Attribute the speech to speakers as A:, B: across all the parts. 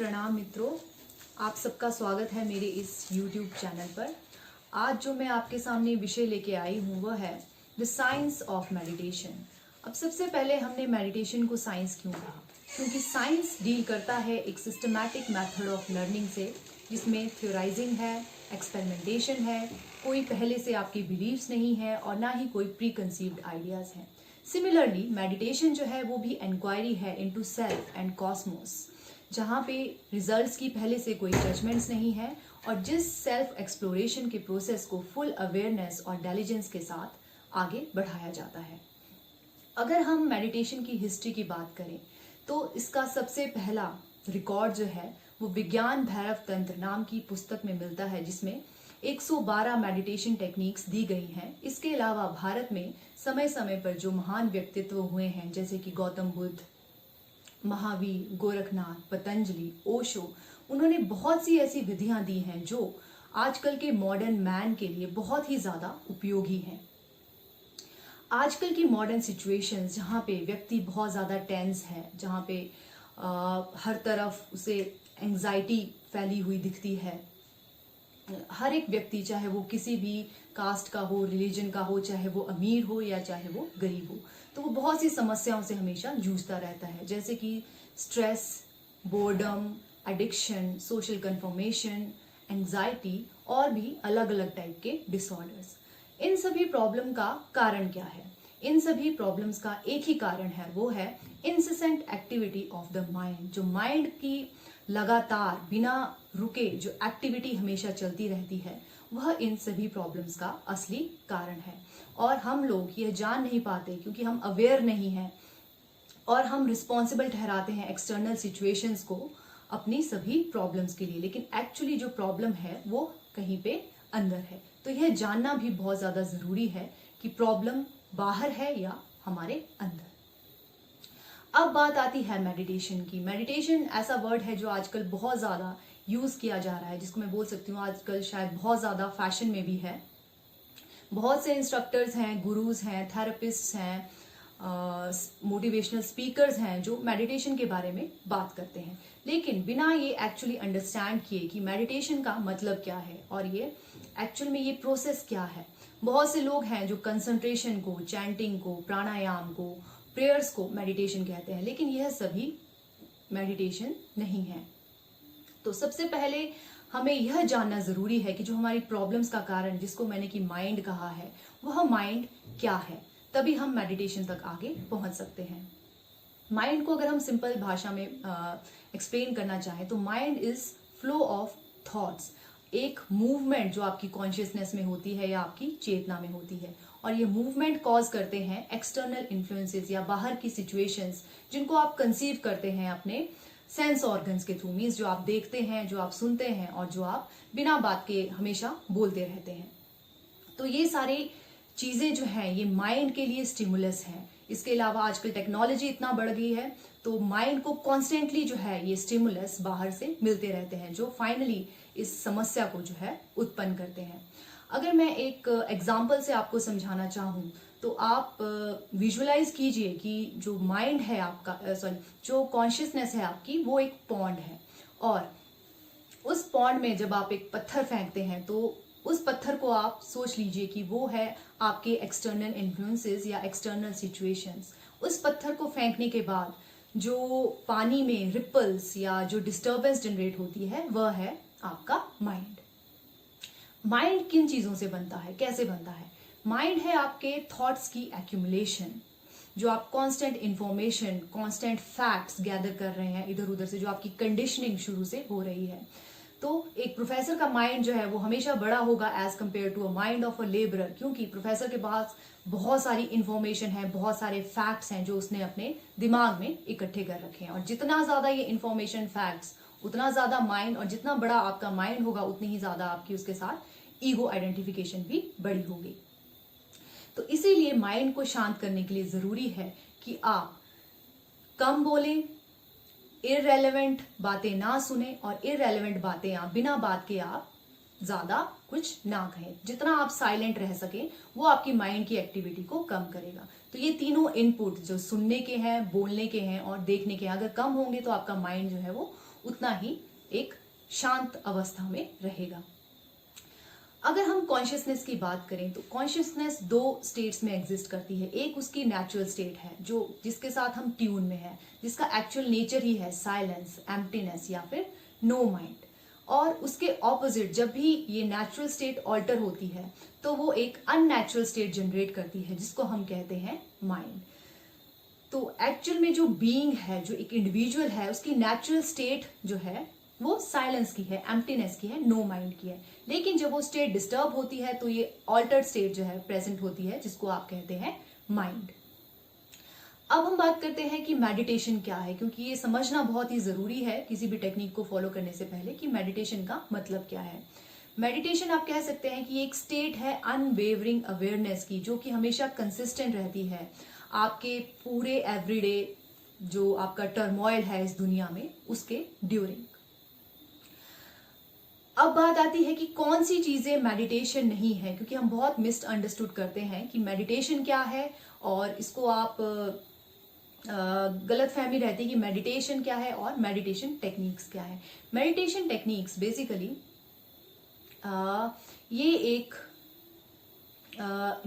A: प्रणाम मित्रों, आप सबका स्वागत है मेरे इस YouTube चैनल पर। आज जो मैं आपके सामने विषय लेके आई हूँ वह है द साइंस ऑफ मेडिटेशन। अब सबसे पहले हमने मेडिटेशन को साइंस क्यों कहा? क्योंकि साइंस डील करता है एक सिस्टमैटिक मेथड ऑफ लर्निंग से, जिसमें थ्योराइजिंग है, एक्सपेरिमेंटेशन है, कोई पहले से आपकी बिलीव्स नहीं है और ना ही कोई प्री कंसीव्ड आइडियाज़ हैं। सिमिलरली मेडिटेशन जो है वो भी इंक्वायरी है इनटू सेल्फ एंड कॉस्मोस, जहाँ पे रिजल्ट्स की पहले से कोई जजमेंट्स नहीं है और जिस सेल्फ एक्सप्लोरेशन के प्रोसेस को फुल अवेयरनेस और इंटेलिजेंस के साथ आगे बढ़ाया जाता है। अगर हम मेडिटेशन की हिस्ट्री की बात करें तो इसका सबसे पहला रिकॉर्ड जो है वो विज्ञान भैरव तंत्र नाम की पुस्तक में मिलता है, जिसमें 112 मेडिटेशन टेक्निक्स दी गई हैं। इसके अलावा भारत में समय समय पर जो महान व्यक्तित्व हुए हैं, जैसे कि गौतम बुद्ध, महावीर, गोरखनाथ, पतंजलि, ओशो, उन्होंने बहुत सी ऐसी विधियां दी हैं जो आजकल के मॉडर्न मैन के लिए बहुत ही ज़्यादा उपयोगी हैं। आजकल की मॉडर्न सिचुएशंस जहाँ पे व्यक्ति बहुत ज़्यादा टेंस है, जहाँ पे हर तरफ उसे एंग्जाइटी फैली हुई दिखती है, हर एक व्यक्ति चाहे वो किसी भी कास्ट का हो, रिलीजन का हो, चाहे वो अमीर हो या चाहे वो गरीब हो, तो वो बहुत सी समस्याओं से हमेशा जूझता रहता है, जैसे कि stress, boredom, addiction, social confirmation, anxiety और भी अलग अलग टाइप के डिसऑर्डर्स। इन सभी प्रॉब्लम का कारण क्या है? इन सभी प्रॉब्लम्स का एक ही कारण है, वो है incessant activity of the mind. जो माइंड की लगातार बिना रुके जो एक्टिविटी हमेशा चलती रहती है, वह इन सभी प्रॉब्लम्स का असली कारण है। और हम लोग ये जान नहीं पाते क्योंकि हम अवेयर नहीं हैं और हम रिस्पॉन्सिबल ठहराते हैं एक्सटर्नल सिचुएशंस को अपनी सभी प्रॉब्लम्स के लिए, लेकिन एक्चुअली जो प्रॉब्लम है वो कहीं पे अंदर है। तो यह जानना भी बहुत ज़्यादा ज़रूरी है कि प्रॉब्लम बाहर है या हमारे अंदर। अब बात आती है मेडिटेशन की। मेडिटेशन ऐसा वर्ड है जो आजकल बहुत ज़्यादा यूज़ किया जा रहा है, जिसको मैं बोल सकती हूँ आजकल शायद बहुत ज़्यादा फैशन में भी है। बहुत से इंस्ट्रक्टर्स हैं, गुरुज हैं, थेरेपिस्ट्स हैं, मोटिवेशनल स्पीकर्स हैं जो मेडिटेशन के बारे में बात करते हैं, लेकिन बिना ये एक्चुअली अंडरस्टैंड किए कि मेडिटेशन का मतलब क्या है और ये एक्चुअल में ये प्रोसेस क्या है। बहुत से लोग हैं जो कंसंट्रेशन को, चैंटिंग को, प्राणायाम को, प्रेयर्स को मेडिटेशन कहते हैं, लेकिन यह सभी मेडिटेशन नहीं है। तो सबसे पहले हमें यह जानना ज़रूरी है कि जो हमारी प्रॉब्लम्स का कारण, जिसको मैंने कि माइंड कहा है, वह माइंड क्या है, तभी हम मेडिटेशन तक आगे पहुंच सकते हैं। माइंड को अगर हम सिंपल भाषा में एक्सप्लेन करना चाहें तो mind is flow of thoughts, एक मूवमेंट जो आपकी कॉन्शियसनेस में होती है या आपकी चेतना में होती है, और ये मूवमेंट कॉज करते हैं एक्सटर्नल इन्फ्लुएंसेस या बाहर की सिचुएशंस, जिनको आप कंसीव करते हैं अपने सेंस ऑर्गन्स के थ्रू। मीन्स जो आप देखते हैं, जो आप सुनते हैं और जो आप बिना बात के हमेशा बोलते रहते हैं। तो ये सारी चीज़ें जो हैं ये माइंड के लिए स्टिमुलस हैं। इसके अलावा आजकल टेक्नोलॉजी इतना बढ़ गई है तो माइंड को कॉन्स्टेंटली जो है ये स्टिमुलस बाहर से मिलते रहते हैं, जो फाइनली इस समस्या को जो है उत्पन्न करते हैं। अगर मैं एक एग्जाम्पल से आपको समझाना चाहूँ तो आप विजुअलाइज कीजिए कि जो माइंड है आपका, जो कॉन्शियसनेस है आपकी, वो एक पॉन्ड है, और उस पॉन्ड में जब आप एक पत्थर फेंकते हैं तो उस पत्थर को आप सोच लीजिए कि वो है आपके एक्सटर्नल इन्फ्लुएंसेस या एक्सटर्नल सिचुएशंस। उस पत्थर को फेंकने के बाद जो पानी में रिपल्स या जो डिस्टर्बेंस जनरेट होती है वह है आपका माइंड। माइंड किन चीज़ों से बनता है, कैसे बनता है? माइंड है आपके थॉट्स की एक्यूमुलेशन, जो आप constant information, constant facts gather कर रहे हैं इधर उधर से, जो आपकी कंडीशनिंग शुरू से हो रही है। तो एक प्रोफेसर का माइंड जो है वो हमेशा बड़ा होगा as compare to a mind of a labourer, क्योंकि प्रोफेसर के पास बहुत सारी इंफॉर्मेशन है, बहुत सारे फैक्ट्स हैं जो उसने अपने दिमाग में इकट्ठे कर रखे हैं, और जितना ज़्यादा ये इंफॉर्मेशन, फैक्ट्स, उतना ज़्यादा माइंड, और जितना बड़ा आपका माइंड होगा उतनी ही ज़्यादा आपकी उसके साथ ईगो आइडेंटिफिकेशन भी बड़ी होगी। तो इसीलिए माइंड को शांत करने के लिए ज़रूरी है कि आप कम बोलें, इररेलेवेंट बातें ना सुने, और इररेलेवेंट बातें आप बिना बात के आप ज़्यादा कुछ ना कहें। जितना आप साइलेंट रह सकें वो आपकी माइंड की एक्टिविटी को कम करेगा। तो ये तीनों इनपुट जो सुनने के हैं, बोलने के हैं और देखने के हैं, अगर कम होंगे तो आपका माइंड जो है वो उतना ही एक शांत अवस्था में रहेगा। अगर हम कॉन्शियसनेस की बात करें तो कॉन्शियसनेस दो स्टेट्स में एग्जिस्ट करती है। एक उसकी नेचुरल स्टेट है जो जिसके साथ हम ट्यून में है, जिसका एक्चुअल नेचर ही है साइलेंस, एम्प्टीनेस या फिर नो माइंड। और उसके ऑपोजिट जब भी ये नेचुरल स्टेट ऑल्टर होती है तो वो एक अननेचुरल स्टेट जनरेट करती है जिसको हम कहते हैं माइंड। तो एक्चुअल में जो बीइंग है, जो एक इंडिविजुअल है, उसकी नेचुरल स्टेट जो है वो साइलेंस की है, एम्प्टीनेस की है, नो माइंड की है। लेकिन जब वो स्टेट डिस्टर्ब होती है तो ये ऑल्टर्ड स्टेट जो है प्रेजेंट होती है जिसको आप कहते हैं माइंड। अब हम बात करते हैं कि मेडिटेशन क्या है, क्योंकि ये समझना बहुत ही जरूरी है किसी भी टेक्निक को फॉलो करने से पहले कि मेडिटेशन का मतलब क्या है। मेडिटेशन आप कह सकते हैं कि एक स्टेट है अनवेवरिंग अवेयरनेस की, जो कि हमेशा कंसिस्टेंट रहती है आपके पूरे एवरीडे जो आपका टर्मोइल है इस दुनिया में उसके ड्यूरिंग। अब बात आती है कि कौन सी चीजें मेडिटेशन नहीं है, क्योंकि हम बहुत मिसअंडरस्टूड करते हैं कि मेडिटेशन क्या है और इसको आप गलत फहमी रहती है कि मेडिटेशन क्या है और मेडिटेशन टेक्निक्स क्या है। मेडिटेशन टेक्निक्स बेसिकली ये एक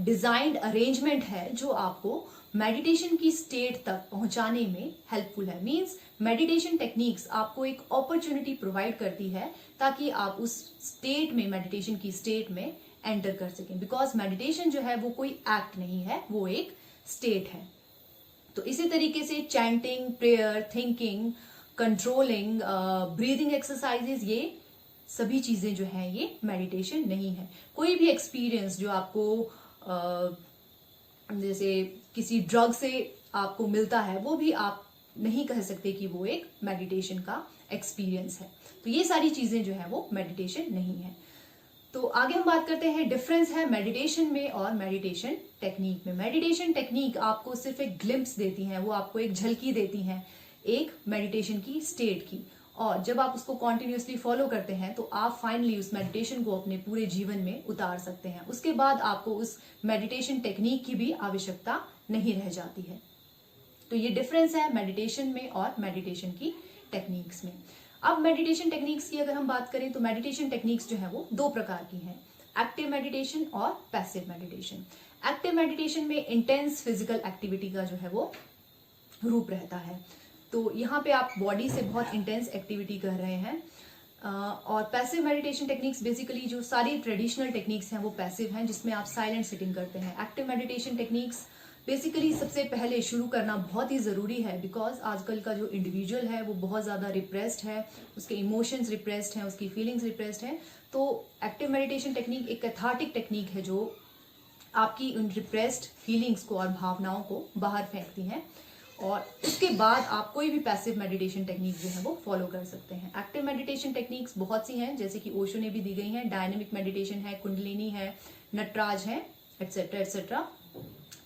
A: डिजाइंड अरेंजमेंट है जो आपको मेडिटेशन की स्टेट तक पहुंचाने में हेल्पफुल है। मींस मेडिटेशन टेक्निक्स आपको एक अपॉर्चुनिटी प्रोवाइड करती है ताकि आप उस स्टेट में, मेडिटेशन की स्टेट में एंटर कर सकें। बिकॉज मेडिटेशन जो है वो कोई एक्ट नहीं है, वो एक स्टेट है। तो इसी तरीके से chanting, prayer, thinking, controlling, breathing exercises, ये सभी चीजें जो हैं ये मेडिटेशन नहीं है। कोई भी एक्सपीरियंस जो आपको जैसे किसी ड्रग से आपको मिलता है वो भी आप नहीं कह सकते कि वो एक मेडिटेशन का एक्सपीरियंस है। तो ये सारी चीजें जो है वो मेडिटेशन नहीं है। तो आगे हम बात करते हैं डिफरेंस है मेडिटेशन में और मेडिटेशन टेक्निक में। मेडिटेशन टेक्निक आपको सिर्फ एक ग्लिम्प्स देती हैं, वो आपको एक झलकी देती हैं एक मेडिटेशन की स्टेट की, और जब आप उसको कॉन्टिन्यूसली फॉलो करते हैं तो आप फाइनली उस मेडिटेशन को अपने पूरे जीवन में उतार सकते हैं। उसके बाद आपको उस मेडिटेशन टेक्निक की भी आवश्यकता नहीं रह जाती है। तो ये डिफरेंस है मेडिटेशन में और मेडिटेशन की टेक्निक्स में। अब मेडिटेशन टेक्निक्स की अगर हम बात करें तो मेडिटेशन टेक्निक्स जो है वो दो प्रकार की हैं, एक्टिव मेडिटेशन और पैसिव मेडिटेशन। एक्टिव मेडिटेशन में इंटेंस फिजिकल एक्टिविटी का जो है वो रूप रहता है। तो यहाँ पे आप बॉडी से बहुत इंटेंस एक्टिविटी कर रहे हैं। और पैसिव मेडिटेशन टेक्निक्स बेसिकली जो सारी ट्रेडिशनल टेक्निक्स हैं वो पैसिव हैं, जिसमें आप साइलेंट सिटिंग करते हैं। एक्टिव मेडिटेशन टेक्निक्स बेसिकली सबसे पहले शुरू करना बहुत ही ज़रूरी है, बिकॉज आजकल का जो इंडिविजुअल है वो बहुत ज़्यादा रिप्रेस्ड है, उसके इमोशंस रिप्रेस्ड हैं, उसकी फीलिंग्स रिप्रेस्ड हैं। तो एक्टिव मेडिटेशन टेक्निक एक कैथार्टिक टेक्निक है जो आपकी उन रिप्रेस्ड फीलिंग्स को और भावनाओं को बाहर फेंकती हैं, और उसके बाद आप कोई भी पैसिव मेडिटेशन टेक्निक जो है वो फॉलो कर सकते हैं। एक्टिव मेडिटेशन टेक्निक्स बहुत सी हैं, जैसे कि ओशो ने भी दी गई हैं। डायनेमिक मेडिटेशन है, कुंडलिनी है, नटराज है, etcetera etcetera.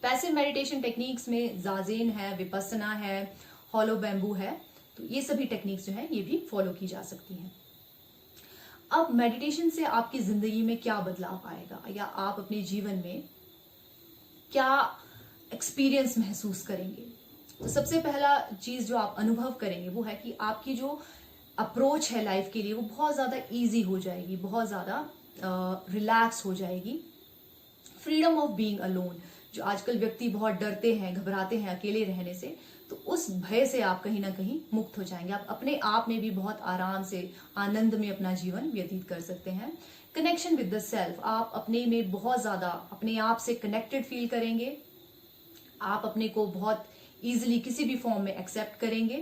A: Passive meditation techniques में जाजेन है, विपस्सना है, हॉलो बैम्बू है। तो ये सभी टेक्निक्स जो है ये भी फॉलो की जा सकती हैं। अब मेडिटेशन से आपकी जिंदगी में क्या बदलाव आएगा या आप अपने जीवन में क्या एक्सपीरियंस महसूस करेंगे। तो सबसे पहला चीज जो आप अनुभव करेंगे वो है कि आपकी जो अप्रोच है लाइफ के लिए वो बहुत ज्यादा इजी हो जाएगी, बहुत ज्यादा रिलैक्स हो जाएगी। फ्रीडम ऑफ बीइंग अलोन, जो आजकल व्यक्ति बहुत डरते हैं, घबराते हैं अकेले रहने से, तो उस भय से आप कहीं ना कहीं मुक्त हो जाएंगे। आप अपने आप में भी बहुत आराम से, आनंद में अपना जीवन व्यतीत कर सकते हैं। कनेक्शन विद द सेल्फ, आप अपने में बहुत ज्यादा अपने आप से कनेक्टेड फील करेंगे। आप अपने को बहुत इजिली किसी भी फॉर्म में एक्सेप्ट करेंगे।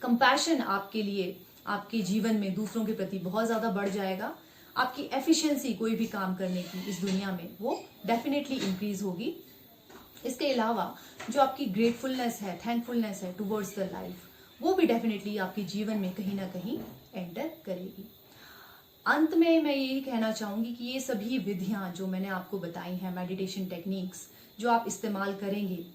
A: कंपैशन आपके लिए, आपके जीवन में दूसरों के प्रति बहुत ज्यादा बढ़ जाएगा। आपकी एफिशिएंसी कोई भी काम करने की इस दुनिया में वो डेफिनेटली इंक्रीज होगी। इसके अलावा जो आपकी ग्रेटफुलनेस है, थैंकफुलनेस है टुवर्ड्स द लाइफ, वो भी डेफिनेटली आपके जीवन में कहीं ना कहीं एंटर करेगी। अंत में मैं यही कहना चाहूंगी कि ये सभी विधियां जो मैंने आपको बताई हैं, मेडिटेशन टेक्निक्स जो आप इस्तेमाल करेंगे,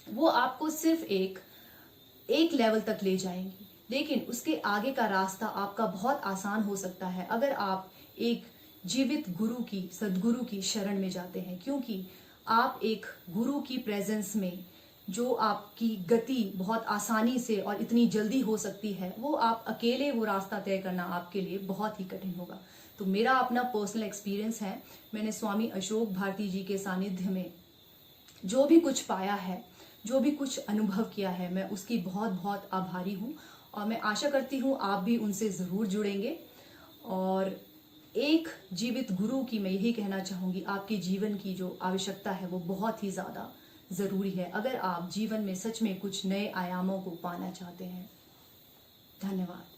A: वो आपको सिर्फ एक लेवल तक ले जाएंगी, लेकिन उसके आगे का रास्ता आपका बहुत आसान हो सकता है अगर आप एक जीवित गुरु की, सदगुरु की शरण में जाते हैं। क्योंकि आप एक गुरु की प्रेजेंस में जो आपकी गति बहुत आसानी से और इतनी जल्दी हो सकती है, वो आप अकेले वो रास्ता तय करना आपके लिए बहुत ही कठिन होगा। तो मेरा अपना पर्सनल एक्सपीरियंस है, मैंने स्वामी अशोक भारती जी के सानिध्य में जो भी कुछ पाया है, जो भी कुछ अनुभव किया है, मैं उसकी बहुत बहुत आभारी हूँ। और मैं आशा करती हूँ आप भी उनसे ज़रूर जुड़ेंगे। और एक जीवित गुरु की मैं यही कहना चाहूँगी, आपके जीवन की जो आवश्यकता है वो बहुत ही ज़्यादा ज़रूरी है, अगर आप जीवन में सच में कुछ नए आयामों को पाना चाहते हैं। धन्यवाद।